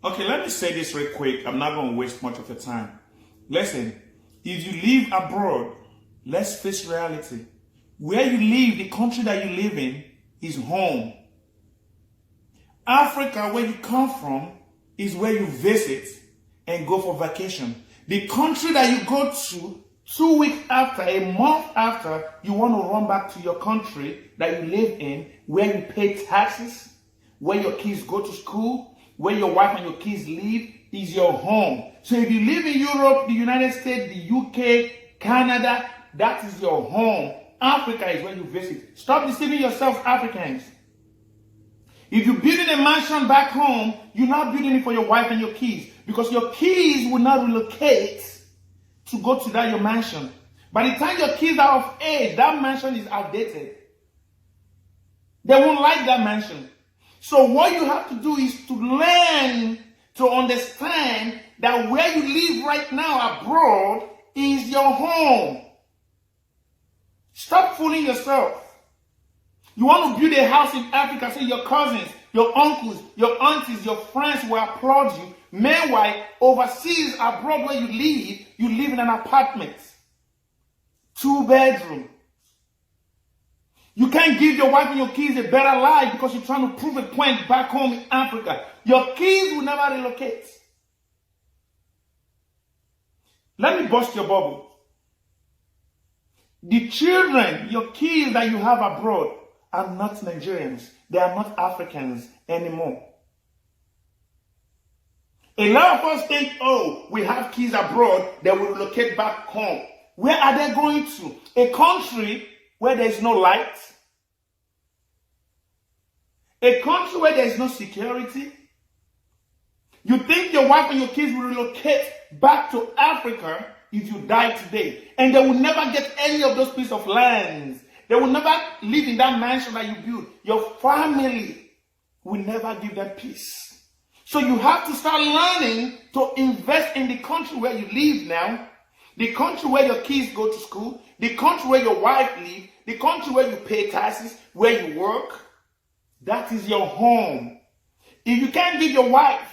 Okay, let me say this real quick. I'm not going to waste much of your time. Listen, if you live abroad, let's face reality. Where you live, the country that you live in, is home. Africa, where you come from, is where you visit and go for vacation. The country that you go to 2 weeks after, a month after, you want to run back to your country that you live in, where you pay taxes, where your kids go to school, where your wife and your kids live, is your home. So if you live in Europe, the United States, the UK, Canada, that is your home. Africa is where you visit. Stop deceiving yourself, Africans. If you're building a mansion back home, you're not building it for your wife and your kids, because your kids will not relocate to go to that your mansion. By the time your kids are of age, that mansion is outdated. They won't like that mansion. So what you have to do is to learn to understand that where you live right now abroad is your home. Stop fooling yourself. You want to build a house in Africa, so your cousins, your uncles, your aunties, your friends will applaud you. Meanwhile, overseas, abroad where you live in an apartment. 2-bedroom. You can't give your wife and your kids a better life because you're trying to prove a point back home in Africa. Your kids will never relocate. Let me bust your bubble. The children, your kids that you have abroad, are not Nigerians. They are not Africans anymore. A lot of us think, oh, we have kids abroad, they will relocate back home. Where are they going to? A country where there is no light. A country where there is no security. You think your wife and your kids will relocate back to Africa if you die today, and they will never get any of those pieces of land. They will never live in that mansion that you built. Your family will never give them peace. So you have to start learning to invest in the country where you live now, the country where your kids go to school, the country where your wife lives, the country where you pay taxes, where you work. That is your home. If you can't give your wife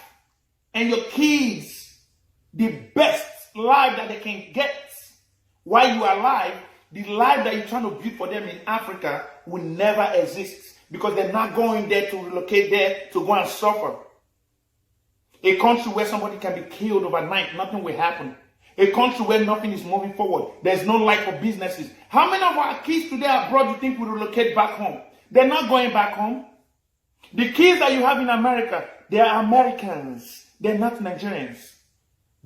and your kids the best life that they can get while you are alive, the life that you're trying to build for them in Africa will never exist, because they're not going there to relocate there to go and suffer. A country where somebody can be killed overnight, nothing will happen. A country where nothing is moving forward. There's no life for businesses. How many of our kids today abroad do you think will relocate back home? They're not going back home. The kids that you have in America, they are Americans. They're not Nigerians.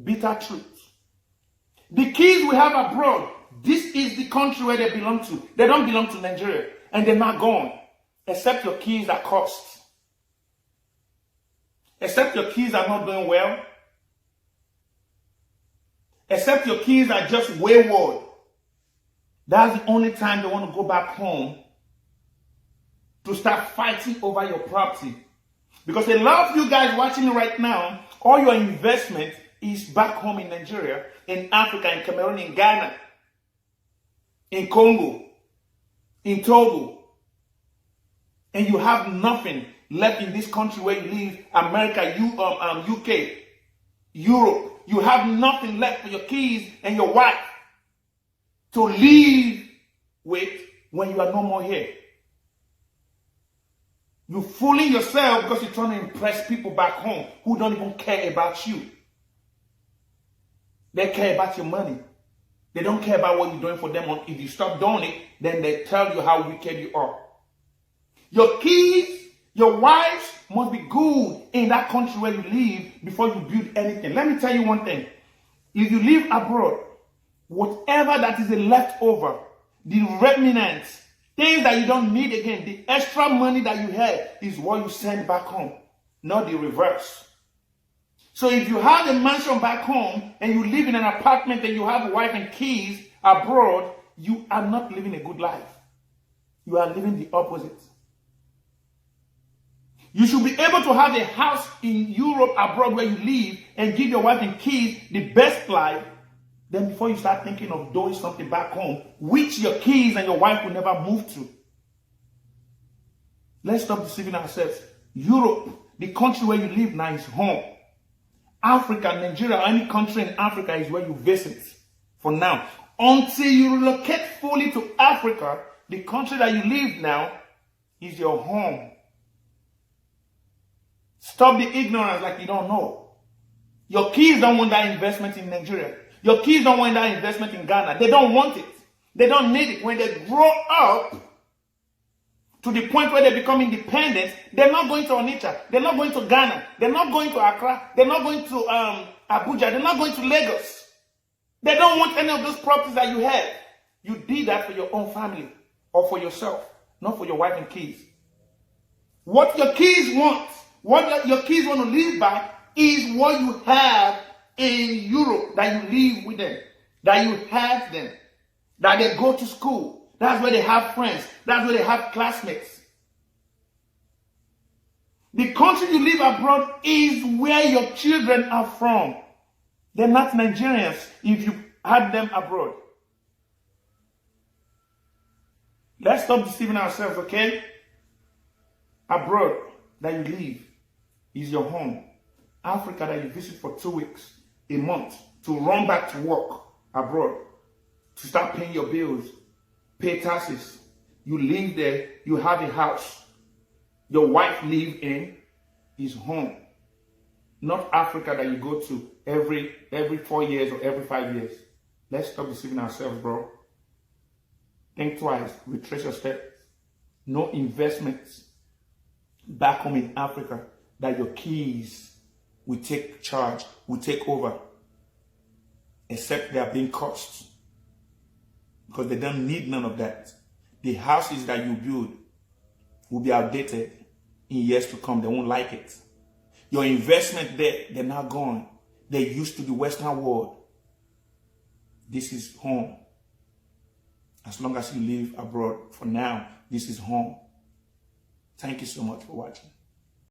Bitter truth. The kids we have abroad, this is the country where they belong to. They don't belong to Nigeria. And they're not going. Except your kids are cursed. Except your kids are not doing well. Except your kids are just wayward. That's the only time they want to go back home to start fighting over your property. Because a lot of you guys watching me right now, all your investment is back home in Nigeria, in Africa, in Cameroon, in Ghana, in Congo, in Togo. And you have nothing left in this country where you live, America, UK, Europe. You have nothing left for your kids and your wife to live with when you are no more here. You're fooling yourself because you're trying to impress people back home who don't even care about you. They care about your money. They don't care about what you're doing for them. If you stop doing it, then they tell you how wicked you are. Your kids, your wives must be good in that country where you live before you build anything. Let me tell you one thing. If you live abroad, whatever that is a leftover, the remnants, things that you don't need again, the extra money that you have is what you send back home, not the reverse. So if you have a mansion back home and you live in an apartment and you have a wife and kids abroad, you are not living a good life. You are living the opposite. You should be able to have a house in Europe abroad where you live and give your wife and kids the best life. Then before you start thinking of doing something back home, which your kids and your wife will never move to. Let's stop deceiving ourselves. Europe, the country where you live now, is home. Africa, Nigeria, or any country in Africa is where you visit for now. Until you relocate fully to Africa, the country that you live now is your home. Stop the ignorance like you don't know. Your kids don't want that investment in Nigeria. Your kids don't want that investment in Ghana. They don't want it. They don't need it. When they grow up to the point where they become independent, they're not going to Onitsha. They're not going to Ghana. They're not going to Accra. They're not going to Abuja. They're not going to Lagos. They don't want any of those properties that you have. You did that for your own family or for yourself, not for your wife and kids. What your kids want, what your kids want to live by is what you have in Europe, that you live with them, that you have them, that they go to school. That's where they have friends. That's where they have classmates. The country you live abroad is where your children are from. They're not Nigerians if you had them abroad. Let's stop deceiving ourselves, okay? Abroad that you live is your home. Africa that you visit for 2 weeks, a month, to run back to work abroad, to start paying your bills, pay taxes. You live there, you have a house. Your wife live in is home. Not Africa that you go to every 4 years or every 5 years. Let's stop deceiving ourselves, bro. Think twice, retrace your steps. No investments back home in Africa that your kids will take charge, will take over, except they are being cost. Because they don't need none of that. The houses that you build will be outdated in years to come. They won't like it. Your investment there, they're not gone. They're used to the Western world. This is home. As long as you live abroad, for now, this is home. Thank you so much for watching.